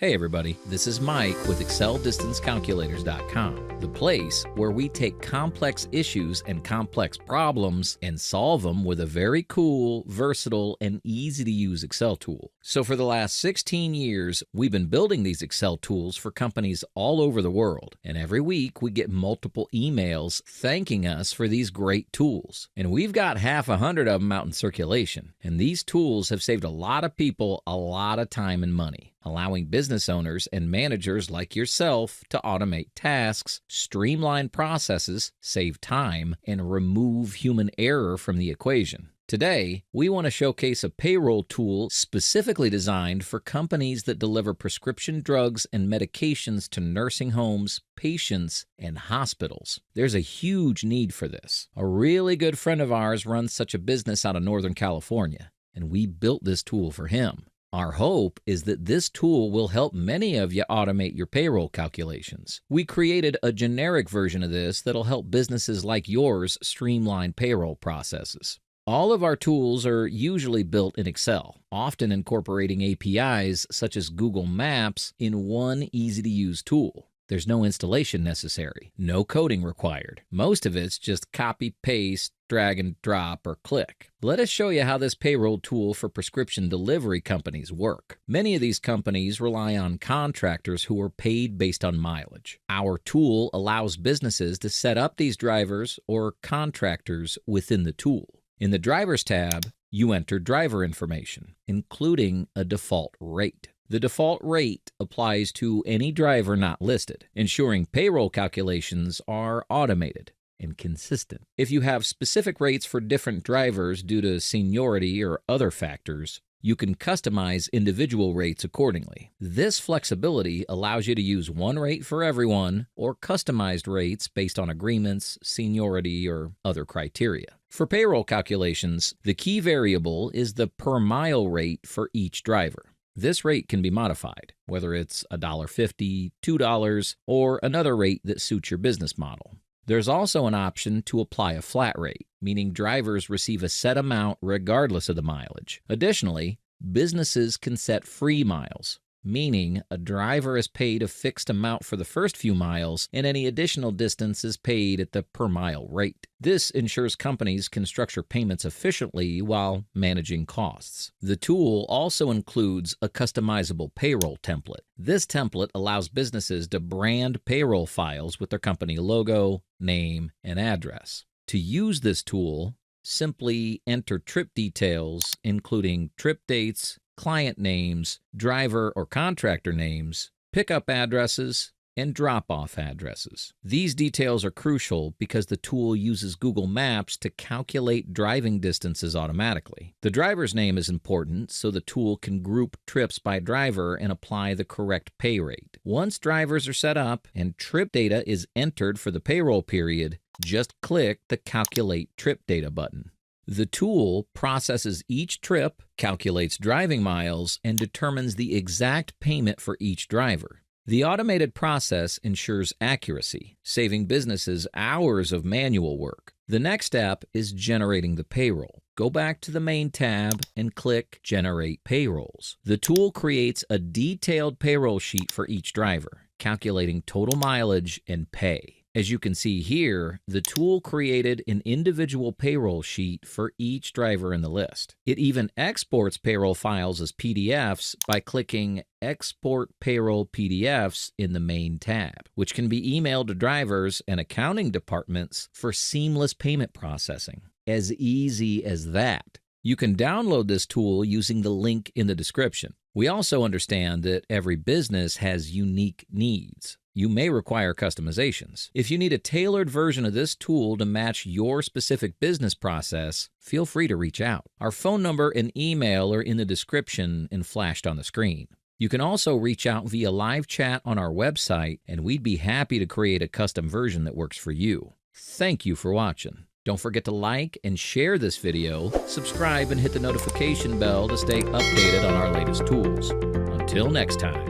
Hey everybody, this is Mike with ExcelDistanceCalculators.com, the place where we take complex issues and complex problems and solve them with a very cool, versatile, and easy-to-use Excel tool. So for the last 16 years, we've been building these Excel tools for companies all over the world, and every week we get multiple emails thanking us for these great tools. And we've got half a hundred of them out in circulation, and these tools have saved a lot of people a lot of time and money, allowing business owners and managers like yourself to automate tasks, streamline processes, save time, and remove human error from the equation. Today, we want to showcase a payroll tool specifically designed for companies that deliver prescription drugs and medications to nursing homes, patients, and hospitals. There's a huge need for this. A really good friend of ours runs such a business out of Northern California, and we built this tool for him. Our hope is that this tool will help many of you automate your payroll calculations. We created a generic version of this that'll help businesses like yours streamline payroll processes. All of our tools are usually built in Excel, often incorporating APIs such as Google Maps in one easy-to-use tool. There's no installation necessary, no coding required. Most of it's just copy, paste, drag and drop, or click. Let us show you how this payroll tool for prescription delivery companies work. Many of these companies rely on contractors who are paid based on mileage. Our tool allows businesses to set up these drivers or contractors within the tool. In the Drivers tab, you enter driver information, including a default rate. The default rate applies to any driver not listed, ensuring payroll calculations are automated and consistent. If you have specific rates for different drivers due to seniority or other factors, you can customize individual rates accordingly. This flexibility allows you to use one rate for everyone or customized rates based on agreements, seniority, or other criteria. For payroll calculations, the key variable is the per mile rate for each driver. This rate can be modified, whether it's $1.50, $2, or another rate that suits your business model. There's also an option to apply a flat rate, meaning drivers receive a set amount regardless of the mileage. Additionally, businesses can set free miles, meaning a driver is paid a fixed amount for the first few miles and any additional distance is paid at the per mile rate. This ensures companies can structure payments efficiently while managing costs. The tool also includes a customizable payroll template. This template allows businesses to brand payroll files with their company logo, name, and address. To use this tool, simply enter trip details, including trip dates, client names, driver or contractor names, pickup addresses, and drop-off addresses. These details are crucial because the tool uses Google Maps to calculate driving distances automatically. The driver's name is important so the tool can group trips by driver and apply the correct pay rate. Once drivers are set up and trip data is entered for the payroll period, just click the Calculate Trip Data button. The tool processes each trip, calculates driving miles, and determines the exact payment for each driver. The automated process ensures accuracy, saving businesses hours of manual work. The next step is generating the payroll. Go back to the main tab and click Generate Payrolls. The tool creates a detailed payroll sheet for each driver, calculating total mileage and pay. As you can see here, the tool created an individual payroll sheet for each driver in the list. It even exports payroll files as PDFs by clicking Export Payroll PDFs in the main tab, which can be emailed to drivers and accounting departments for seamless payment processing. As easy as that. You can download this tool using the link in the description. We also understand that every business has unique needs. You may require customizations. If you need a tailored version of this tool to match your specific business process, feel free to reach out. Our phone number and email are in the description and flashed on the screen. You can also reach out via live chat on our website, and we'd be happy to create a custom version that works for you. Thank you for watching. Don't forget to like and share this video, subscribe, and hit the notification bell to stay updated on our latest tools. Until next time.